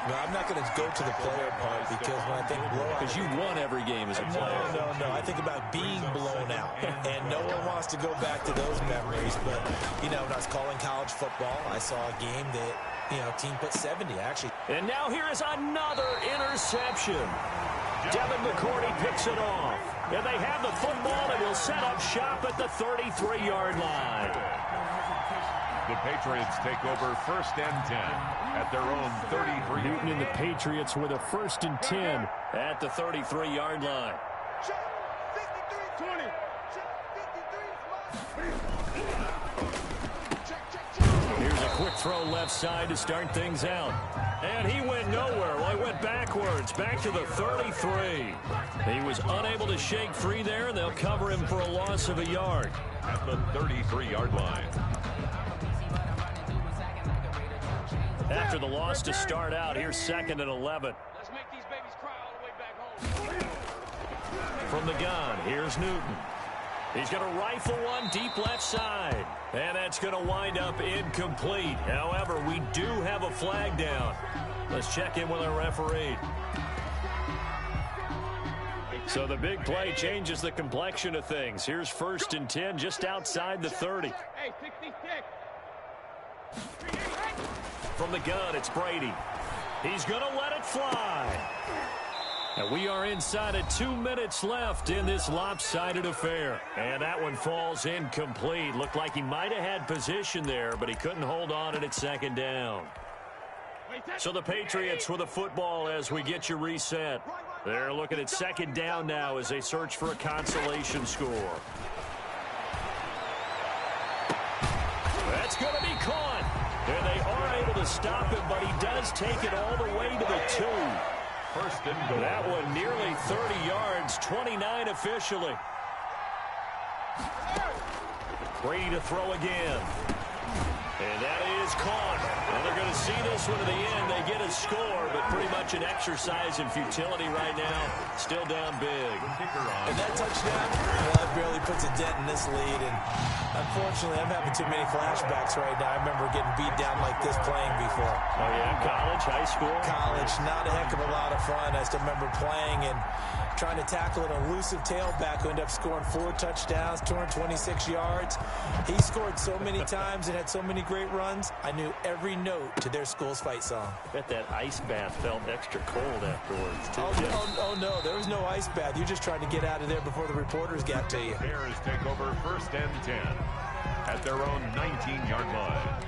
Speaker 3: No, I'm not going to go to the player part because when I think blowout...
Speaker 1: Because you won every game as a player.
Speaker 3: No. I think about being blown out. And no one wants to go back to those memories. But, you know, when I was calling college football, I saw a game that, you know, team put 70, actually.
Speaker 1: And now here is another interception. Devin McCourty picks it off. And they have the football and will set up shop at the 33-yard line.
Speaker 2: The Patriots take over 1st and 10 at their own 33.
Speaker 1: Newton and the Patriots with a 1st and 10 at the 33-yard line.
Speaker 4: Check. 53-20. Check.
Speaker 1: Here's a quick throw left side to start things out. And he went nowhere. Well, he went backwards, back to the 33. He was unable to shake free there, and they'll cover him for a loss of a yard.
Speaker 2: At the 33-yard line.
Speaker 1: After the loss to start out, here's 2nd and 11.
Speaker 4: Let's make these babies
Speaker 1: From the gun, here's Newton. He's going to rifle one deep left side. And that's going to wind up incomplete. However, we do have a flag down. Let's check in with our referee. So the big play changes the complexion of things. Here's 1st and 10 just outside the 30. From the gun, it's Brady. He's going to let it fly. And we are inside of 2 minutes left in this lopsided affair. And that one falls incomplete. Looked like he might have had position there, but he couldn't hold on at 2nd down. So the Patriots with a football as we get you reset. They're looking at 2nd down now as they search for a consolation score. That's going to be caught. And they are able to stop him, but he does take it all the way to the 2.
Speaker 2: 1st and goal.
Speaker 1: That one nearly 30 yards, 29 officially. Brady to throw again. And that is caught. And they're going to see this one to the end. They get a score, but pretty much an exercise in futility right now. Still down big.
Speaker 3: And that touchdown, well, it barely puts a dent in this lead. And unfortunately, I'm having too many flashbacks right now. I remember getting beat down like this playing before.
Speaker 1: Oh, yeah? College, high school?
Speaker 3: College, not a heck of a lot of fun. I still remember playing and trying to tackle an elusive tailback who ended up scoring 4 touchdowns, 226 yards. He scored so many times and had so many great runs. I knew every note to their school's fight song.
Speaker 1: I bet that ice bath felt extra cold afterwards, too.
Speaker 3: Oh, no, there was no ice bath. You just tried to get out of there before the reporters got to you.
Speaker 2: Bears take over 1st and 10 at their own 19-yard line.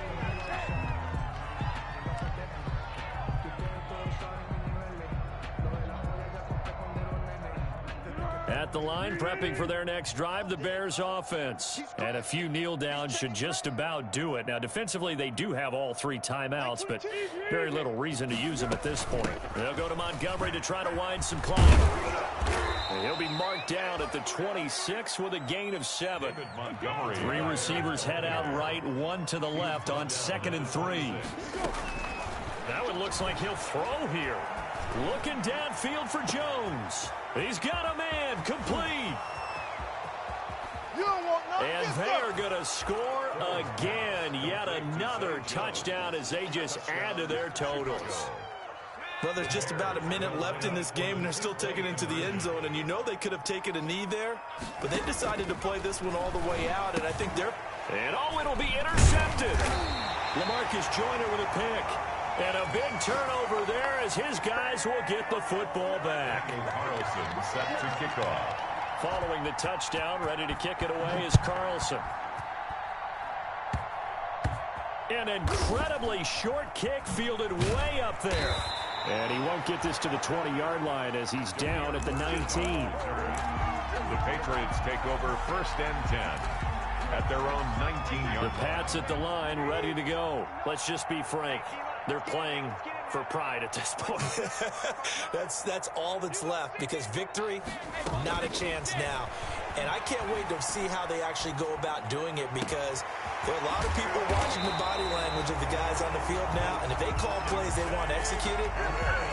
Speaker 1: At the line, prepping for their next drive, the Bears offense. And a few kneel downs should just about do it. Now, defensively, they do have all 3 timeouts, but very little reason to use them at this point. They'll go to Montgomery to try to wind some clock. And he'll be marked down at the 26 with a gain of 7. 3 receivers head out right, 1 to the left on 2nd and 3. That one looks like he'll throw here. Looking downfield for Jones. He's got a man, complete. And they are going to score again. Yet another touchdown as they just add to their totals.
Speaker 3: Well, there's just about a minute left in this game, and they're still taking it into the end zone. And you know they could have taken a knee there, but they decided to play this one all the way out, and I think they're...
Speaker 1: And it'll be intercepted. LaMarcus Joyner with a pick. And a big turnover there as his guys will get the football back.
Speaker 2: Carlson set to kick off.
Speaker 1: Following the touchdown, ready to kick it away is Carlson. An incredibly short kick fielded way up there. And he won't get this to the 20-yard line as he's down at the 19.
Speaker 2: The Patriots take over 1st and 10 at their own 19-yard line.
Speaker 1: The Pats at the line, ready to go. Let's just be frank. They're playing for pride at this point.
Speaker 3: That's all that's left, because victory, not a chance now. And I can't wait to see how they actually go about doing it, because there are a lot of people watching the body language of the guys on the field now, and if they call plays they want executed,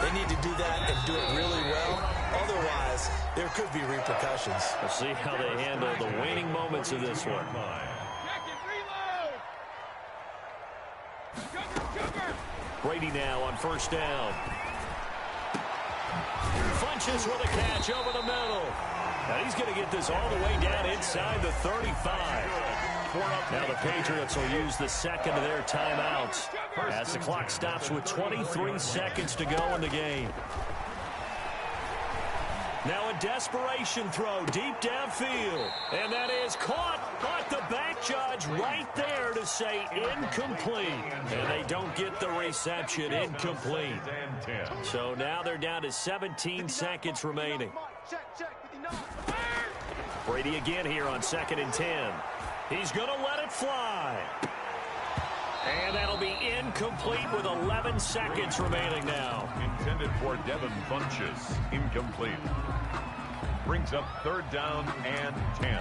Speaker 3: they need to do that and do it really well. Otherwise, there could be repercussions.
Speaker 1: We'll see how they handle the waning moments of this one. Brady now on 1st down. Funches with a catch over the middle. Now he's going to get this all the way down inside the 35. Now the Patriots will use the 2nd of their timeouts as the clock stops with 23 seconds to go in the game. Now a desperation throw deep downfield. And that is caught. But the back judge right there to say incomplete. And they don't get the reception. Incomplete. So now they're down to 17 seconds remaining. Brady again here on 2nd and 10. He's going to let it fly. And that'll be incomplete with 11 seconds remaining now.
Speaker 2: Intended for Devin Funches. Incomplete. Brings up 3rd down and 10.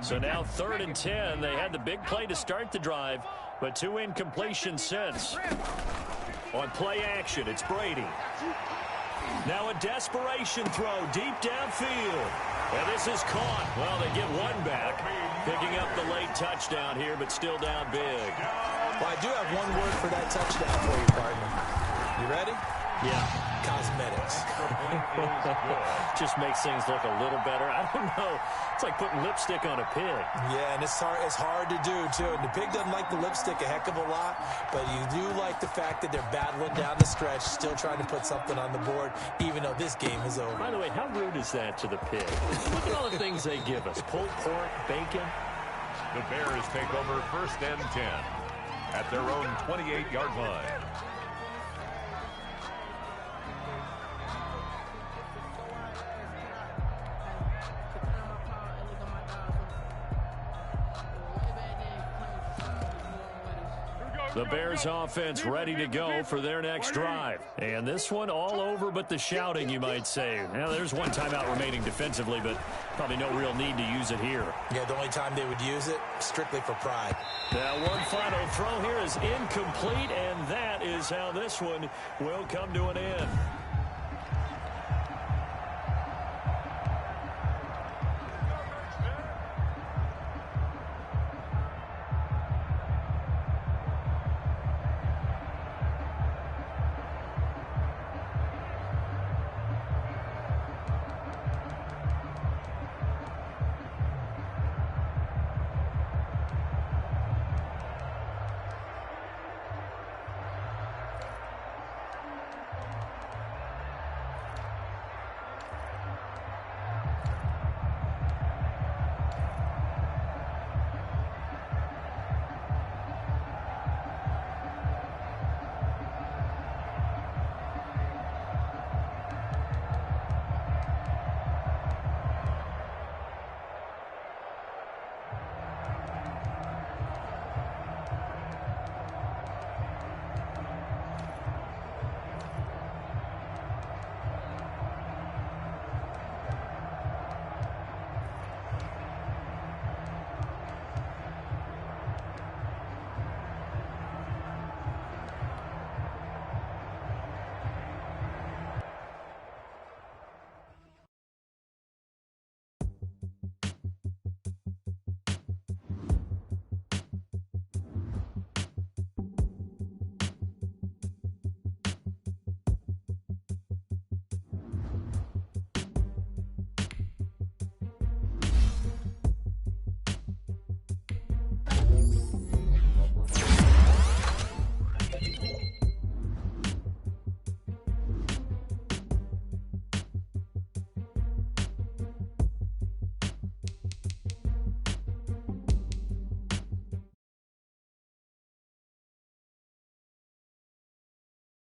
Speaker 1: So now 3rd and 10. They had the big play to start the drive, but 2 incompletions since. On play action, it's Brady. Now a desperation throw deep downfield. And this is caught. Well, they get one back. Picking up the late touchdown here, but still down big.
Speaker 3: Well, I do have one word for that touchdown for you, partner. You ready?
Speaker 1: Yeah.
Speaker 3: Cosmetics.
Speaker 1: Just makes things look a little better. I don't know. It's like putting lipstick on a pig.
Speaker 3: Yeah, and it's hard to do, too. And the pig doesn't like the lipstick a heck of a lot, but you do like the fact that they're battling down the stretch, still trying to put something on the board, even though this game is over.
Speaker 1: By the way, how rude is that to the pig? Look at all the things they give us. Pulled pork, bacon.
Speaker 2: The Bears take over 1st and 10 at their own 28-yard line.
Speaker 1: The Bears offense ready to go for their next drive. And this one all over but the shouting, you might say. Now, there's one timeout remaining defensively, but probably no real need to use it here.
Speaker 3: Yeah, the only time they would use it, strictly for pride.
Speaker 1: Now, one final throw here is incomplete, and that is how this one will come to an end.